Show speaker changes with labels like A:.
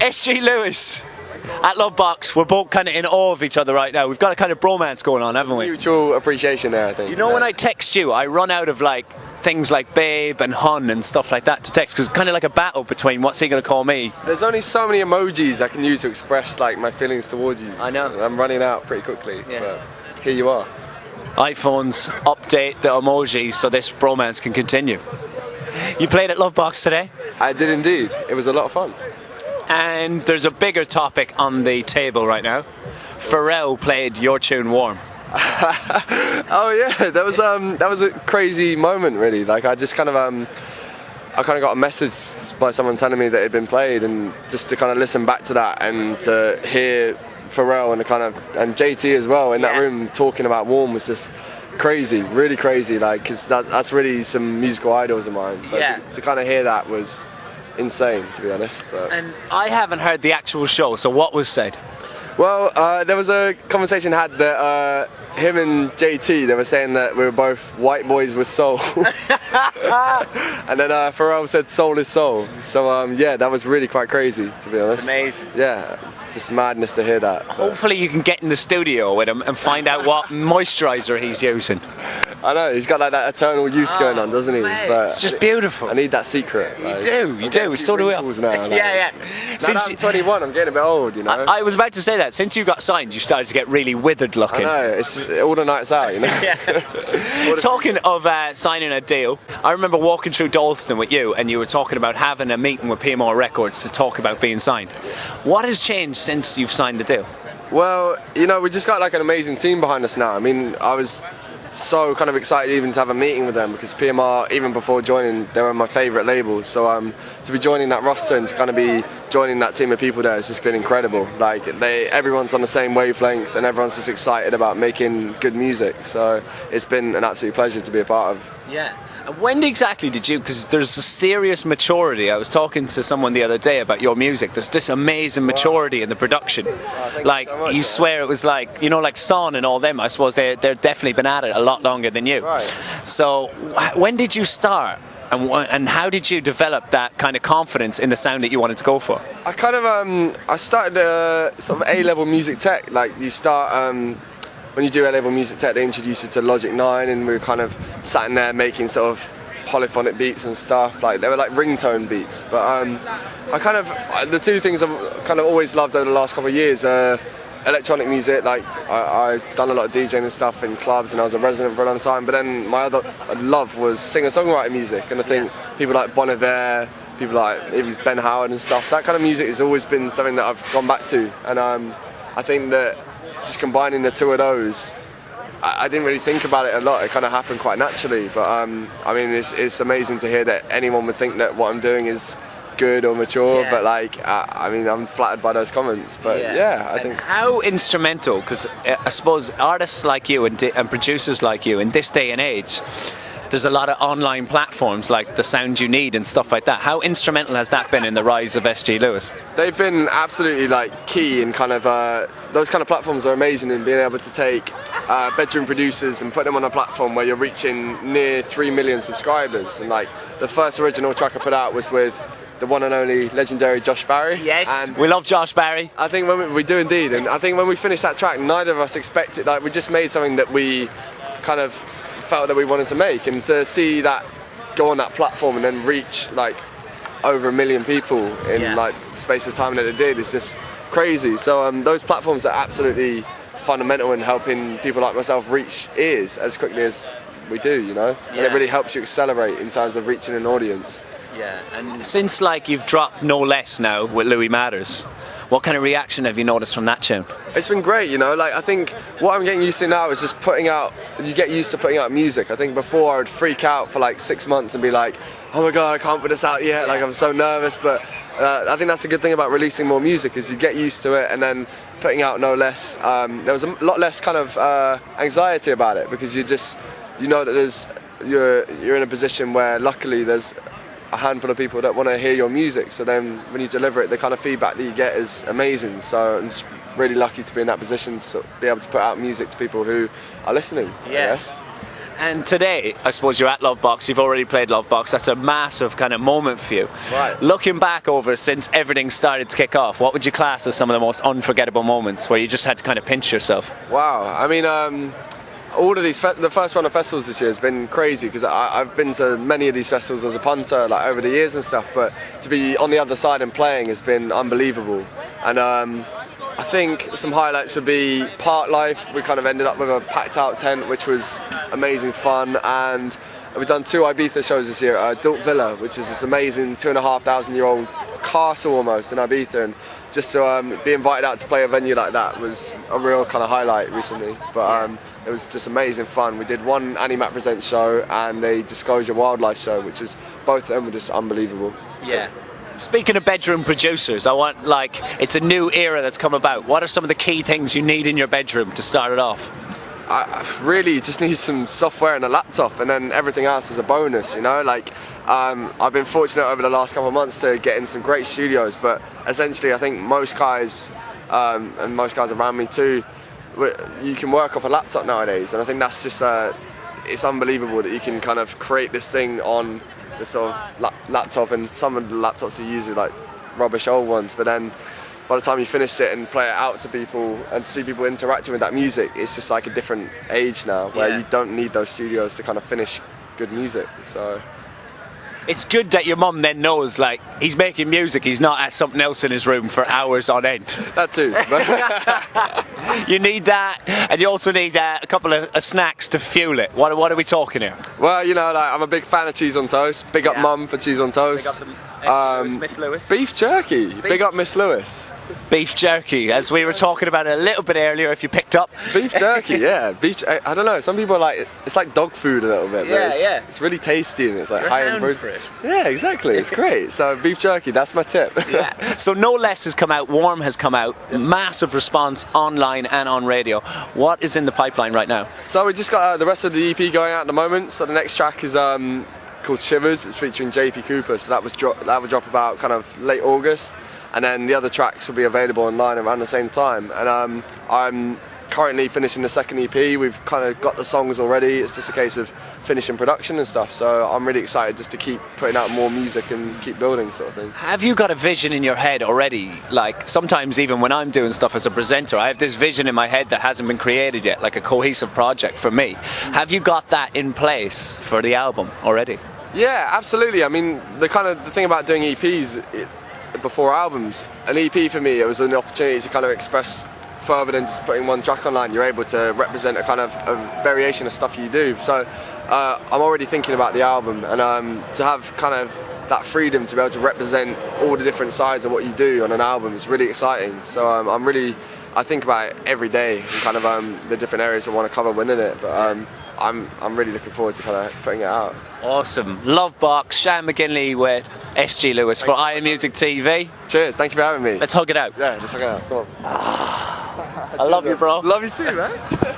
A: SG Lewis at LoveBox. We're both kind of in awe of each other right now. We've got a kind of bromance going on, haven't we?
B: Mutual appreciation there, I think.
A: You know, when I text you, I run out of like things like babe and hun and stuff like that to text, because it's kind of like a battle between what's he going to call me.
B: There's only so many emojis I can use to express like my feelings towards you.
A: I know.
B: I'm running out pretty quickly, but here you are.
A: iPhones update the emojis so this bromance can continue. You played at LoveBox today?
B: I did indeed. It was a lot of fun.
A: And there's a bigger topic on the table right now. Pharrell played your tune Warm.
B: Oh yeah, that was a crazy moment really. Like I just kind of I kind of got a message by someone telling me that it had been played, and just to kind of listen back to that and to hear Pharrell and JT as well in that room talking about Warm was just crazy, really crazy. Like, because that's really some musical idols of mine. So to kind of hear that was insane, to be honest. But.
A: And I haven't heard the actual show, so what was said?
B: Well, there was a conversation had that him and JT, they were saying that we were both white boys with soul. And then Pharrell said soul is soul. So yeah, that was really quite crazy, to be honest.
A: It's amazing.
B: Yeah, just madness to hear that.
A: Hopefully you can get in the studio with him and find out what moisturiser he's using.
B: I know, he's got like that eternal youth going on, doesn't he? But
A: it's just beautiful.
B: I need that secret.
A: You do. So do we all.
B: Now, like.
A: Yeah.
B: Since I'm 21, I'm getting a bit old, you know.
A: I was about to say that. Since you got signed, you started to get really withered looking.
B: I know, it's all the nights out, you know.
A: Talking of signing a deal, I remember walking through Dalston with you, and you were talking about having a meeting with PMR Records to talk about being signed. What has changed since you've signed the deal?
B: Well, you know, we just got like an amazing team behind us now. I mean, I was so kind of excited even to have a meeting with them, because PMR, even before joining, they were my favourite label. So to be joining that roster and to kind of be joining that team of people there has just been incredible. Like everyone's on the same wavelength and everyone's just excited about making good music. So it's been an absolute pleasure to be a part of.
A: Yeah. And when exactly did you, because there's a serious maturity, I was talking to someone the other day about your music, there's this amazing maturity in the production. Like, so much, you swear it was like, you know, like Shan and all them, I suppose they've definitely been at it a lot longer than you.
B: Right.
A: So when did you start? And how did you develop that kind of confidence in the sound that you wanted to go for?
B: I kind of, I started sort of A-level music tech. Like you start, when you do A-level music tech, they introduce you to Logic 9, and we were kind of sat in there making sort of polyphonic beats and stuff. Like they were like ringtone beats. But I kind of, the two things I've kind of always loved over the last couple of years are electronic music. Like I've done a lot of DJing and stuff in clubs, and I was a resident for a long time. But then my other love was singer-songwriter music, and I think people like Bon Iver, people like even Ben Howard and stuff, that kind of music has always been something that I've gone back to. And I think that just combining the two of those, I didn't really think about it a lot. It kind of happened quite naturally. But I mean, it's amazing to hear that anyone would think that what I'm doing is good or mature, but like I mean, I'm flattered by those comments. But yeah, I think
A: how instrumental, because I suppose artists like you and producers like you in this day and age, there's a lot of online platforms like The Sound You Need and stuff like that. How instrumental has that been in the rise of SG Lewis?
B: They've been absolutely like key in kind of those kind of platforms are amazing in being able to take bedroom producers and put them on a platform where you're reaching near 3 million subscribers. And like the first original track I put out was with the one and only legendary Josh Barry.
A: Yes,
B: and
A: we love Josh Barry.
B: I think when we do indeed, and I think when we finished that track, neither of us expected, like we just made something that we kind of felt that we wanted to make, and to see that go on that platform and then reach like over 1 million people in like the space of time that it did is just crazy. So those platforms are absolutely fundamental in helping people like myself reach ears as quickly as we do, you know, and it really helps you accelerate in terms of reaching an audience.
A: Yeah, and since like you've dropped No Less now with Louis Matters, what kind of reaction have you noticed from that tune?
B: It's been great, you know, like I think what I'm getting used to now is just putting out, you get used to putting out music. I think before I would freak out for like 6 months and be like, oh my god, I can't put this out yet, like I'm so nervous. But I think that's a good thing about releasing more music, is you get used to it, and then putting out No Less, there was a lot less kind of anxiety about it, because you know that you're in a position where luckily there's a handful of people that want to hear your music, so then when you deliver it, the kind of feedback that you get is amazing. So I'm just really lucky to be in that position to be able to put out music to people who are listening, I guess.
A: And today, I suppose you're at LoveBox, you've already played LoveBox, that's a massive kind of moment for you.
B: Right.
A: Looking back over since everything started to kick off, what would you class as some of the most unforgettable moments where you just had to kind of pinch yourself?
B: Wow, I mean, all of these, the first round of festivals this year has been crazy because I've been to many of these festivals as a punter, like over the years and stuff, but to be on the other side and playing has been unbelievable. And I think some highlights would be Park Life. We kind of ended up with a packed out tent, which was amazing fun, and we've done 2 Ibiza shows this year at Adult Villa, which is this amazing 2,500-year-old castle almost in Ibiza, and just to be invited out to play a venue like that was a real kind of highlight recently. But it was just amazing fun. We did one Annie Mac Presents show and a Disclosure Wildlife show, which was, both of them were just unbelievable.
A: Yeah. Speaking of bedroom producers, I want, like, it's a new era that's come about. What are some of the key things you need in your bedroom to start it off?
B: I really just need some software and a laptop, and then everything else is a bonus, you know? Like, I've been fortunate over the last couple of months to get in some great studios, but essentially I think most guys, and most guys around me too, you can work off a laptop nowadays, and I think that's just, it's unbelievable that you can kind of create this thing on the sort of laptop, and some of the laptops you use are like rubbish old ones, but then by the time you finish it and play it out to people and see people interacting with that music, it's just like a different age now where you don't need those studios to kind of finish good music. So
A: it's good that your mum then knows, like, he's making music, he's not at something else in his room for hours on end.
B: That too.
A: You need that, and you also need a couple of snacks to fuel it. What are we talking here?
B: Well, you know, like, I'm a big fan of cheese on toast. Big up mum for cheese on toast.
A: Big up Miss Lewis.
B: Beef jerky. Big up Miss Lewis.
A: Beef jerky, as we were talking about it a little bit earlier, if you picked up.
B: Beef jerky, yeah. I don't know, some people are like, it's like dog food a little bit. But it's really tasty, and it's like high in protein. Yeah, exactly, it's great. So beef jerky, that's my tip.
A: Yeah. So No Less has come out, Warm has come out, massive response online and on radio. What is in the pipeline right now?
B: So we just got the rest of the EP going out at the moment. So the next track is called Shivers. It's featuring JP Cooper, so that will drop about kind of late August. And then the other tracks will be available online around the same time. And I'm currently finishing the second EP. We've kind of got the songs already. It's just a case of finishing production and stuff. So I'm really excited just to keep putting out more music and keep building, sort of thing.
A: Have you got a vision in your head already? Like, sometimes even when I'm doing stuff as a presenter, I have this vision in my head that hasn't been created yet, like a cohesive project for me. Have you got that in place for the album already?
B: Yeah, absolutely. I mean, the thing about doing EPs, before albums, an EP for me, it was an opportunity to kind of express further than just putting one track online. You're able to represent a kind of a variation of stuff you do. So I'm already thinking about the album, and to have kind of that freedom to be able to represent all the different sides of what you do on an album is really exciting. So I think about it every day, and kind of the different areas I want to cover within it. But I'm really looking forward to kind of putting it out.
A: Awesome. LoveBox, Shan McGinley with SG Lewis for Iron Music TV.
B: Cheers, thank you for having me.
A: Let's hug it out.
B: Yeah, let's hug it out. Come on.
A: I love you, bro.
B: Love you too, man.